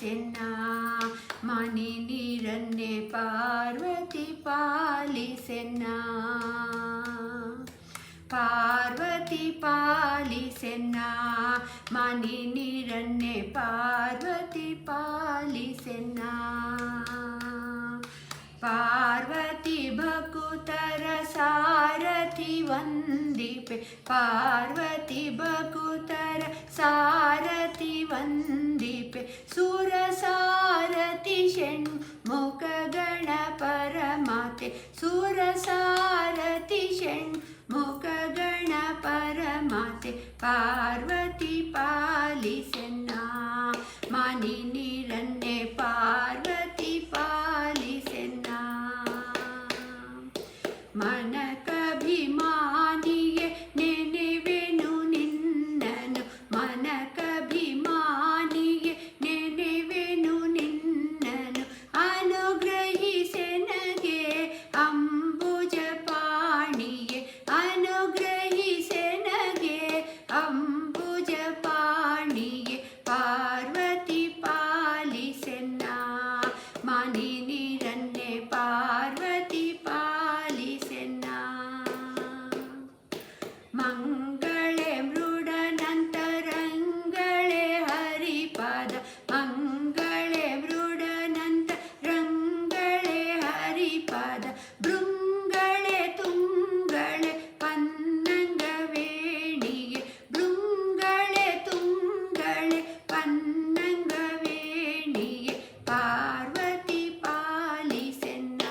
ಪಾಲಿಸೆನ್ನ ಮನಿ ನೀರನ್ನೇ ಪಾರ್ವತಿ ಪಾಲಿಸೆನ್ನ ಪಾರ್ವತಿ ಪಾಲಿಸೆನ್ನ ಮನಿ ನೀರನ್ನೇ ಪಾರ್ವತಿ ಪಾಲಿಸೆನ್ನ ಪಾರ್ವತಿ ಭಕುತರ ಸಾರಥಿ ವಂದಿಪೆ ಪಾರ್ವತಿ ಭಕುತರ ಸಾರಥಿ ವಂದಿಪೆ ಸುರ ಸಾರಥಿ ಷಣ್ಮುಖ ಗಣ ಪರಮಾತೆ ಸುರ ಸಾರಥಿ ಷಣ್ಮುಖ ಗಣ ಪರಮಾತೆ ಪಾರ್ವತಿ ಪಾಲಿಸೆನ್ನ ಮನಿ ನೀರನ್ನೇ ಪಾರ್ವತಿ ಪಾಲಿಸೆನ್ನ ಮನಕಭಿಮಾನಿಯೇ ನೆನೆವೆನು ನಿನ್ನನು ಮನಕಭಿಮಾನಿಯೇ ನೆನೆವೆನು ನಿನ್ನನು ಅನುಗ್ರಹಿಸೆನಗೆ ಅಂಬುಜ ಪಾಣಿಯೇ ಅನುಗ್ರಹಿಸೆನಗೆ ಅಂಬುಜ ಪಾಣಿಯೇ ಪಾರ್ವತಿ ಪಾಲಿಸೆನ್ನ ಮನಿ ನೀರನ್ನೇ ಪಾರ್ವತಿ ಪಾಲಿಸೆನ್ನ ಮಂಗಳೇ ಮೃಡನಂತರಂಗಳೇ ಹರಿಪದ ಮಂಗಳೇ ಮೃಡನಂತರಂಗಳೇ ಹರಿಪದ ಭೃಂಗಳೇ ತುಂಗಳೇ ಪನ್ನಂಗವೇಣಿಗೆ ಭೃಂಗಳೇ ತುಂಗಳೇ ಪನ್ನಂಗವೇಣಿಗೆ ಪಾರ್ವತಿ ಪಾಲಿಸೆನ್ನ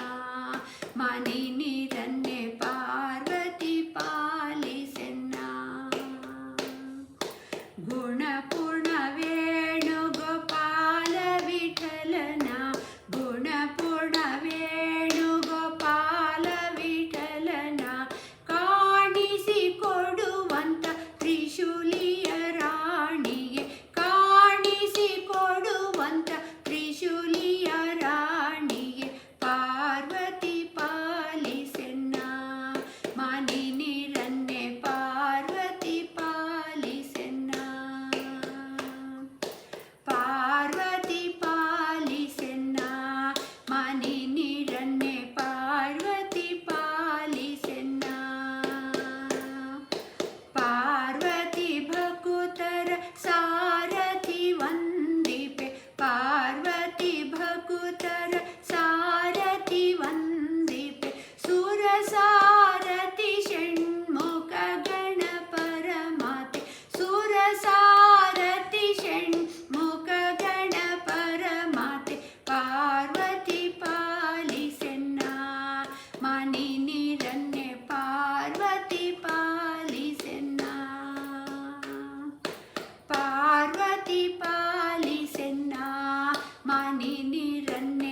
ಮನಿ ನೀರನ್ನೇ ಪಾರ್ವತಿ ಪಾಲಿಸೆನ್ನ ಗುಣಪೂರ್ಣ ವೇಣುಗೋಪಾಲ ವಿಠಲನ ಗುಣಪೂರ್ಣ ವೇಣುಗೋಪಾಲ ವಿಠಲನ ಕಾಣಿಸಿಕೊಡುವಂತ ತ್ರಿಶೂಲಿಯ ರಾಣಿಗೆ ಕಾಣಿಸಿಕೊಡುವಂತ ತ್ರಿಶೂಲಿಯ ರಾಣಿಗೆ ಪಾರ್ವತಿ ಪಾಲಿಸೆನ್ನ ಮನಿ ನೀರನ್ನೇ ಪಾರ್ವತಿ ಪಾಲಿಸೆನ್ನ ಪಾರ್ವತಿ ಪಾಲಿಸೆನ್ನ ಮನಿ ನೀರನ್ನೇ ಪಾರ್ವತಿ ಪಾಲಿಸೆನ್ನ ಪಾರ್ವತಿ ಭಕುತರ ಸಾರಥಿ ವಂದಿಪೆ ಪಾರ್ವತಿ ಭಕುತರ ಸಾರಥಿ ವಂದಿಪೆ ಸುರ ಸಾರಥಿ ಷಣ್ಮುಖ ಗಣ ಪರಮಾತೆ ಸುರ ಸಾರಥಿ ಷಣ್ಮುಖ ಗಣ ಪರಮಾತೆ ಪಾರ್ವತಿ ಪಾಲಿಸೆನ್ನ ಮನಿ ನೀರನ್ನೇ ಪಾರ್ವತಿ ಪಾಲಿಸೆನ್ನ ಪಾರ್ವತಿ ಪಾಲಿಸೆನ್ನ ಮನಿ ನೀರನ್ನೇ